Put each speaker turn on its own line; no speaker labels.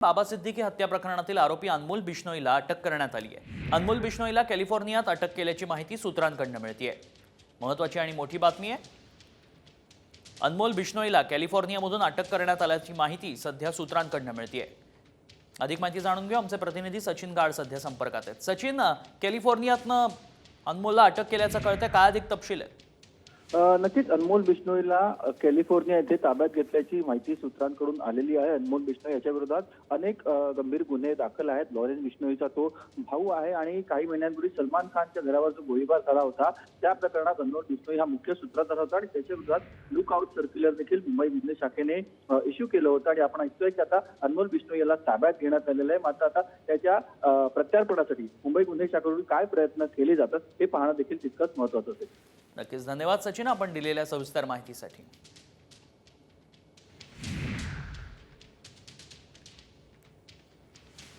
बाबा सिद्दीकी हत्या प्रकरणातील आरोपी अनमोल बिश्नोईला अटक करण्यात आली आहे। अनमोल बिश्नोईला कॅलिफोर्नियात अटक केल्याची माहिती सूत्रांकडून मिळतेय। महत्त्वाची आणि मोठी बातमी आहे। अनमोल बिश्नोईला कॅलिफोर्नियामधून अटक करण्यात आल्याची माहिती सध्या सूत्रांकडून मिळतेय। अधिक माहिती जाणून घेऊ, आमचे प्रतिनिधी सचिन गाड सध्या संपर्कात आहेत। सचिन, कॅलिफोर्नियातनं अनमोलला अटक केल्याचं कळतंय, काय अधिक तपशील आहे?
नक्कीच अनमोल बिश्नोईला कॅलिफोर्निया येथे ताब्यात घेतल्याची माहिती सूत्रांकडून आलेली आहे। अनमोल बिश्नोई याच्या विरोधात अनेक गंभीर गुन्हे दाखल आहेत। लॉरेन्स बिश्नोईचा तो भाऊ आहे आणि काही महिन्यांपूर्वी सलमान खानच्या घरावर जो गोळीबार झाला होता त्या प्रकरणात अनमोल बिश्नोई हा मुख्य सूत्रधार होता आणि त्याच्या विरोधात लुक आउट सर्क्युलर देखील मुंबई गुन्हे शाखेने इश्यू केलं होतं आणि आपण ऐकतोय की आता अनमोल बिश्नोई याला ताब्यात घेण्यात आलेलं आहे। मात्र आता त्याच्या प्रत्यार्पणासाठी मुंबई गुन्हे शाखेकडून काय प्रयत्न केले जातात हे पाहणं देखील तितकंच महत्त्वाचं असेल।
नक्कीच, धन्यवाद सचिन, आपण दिलेल्या सविस्तर माहितीसाठी।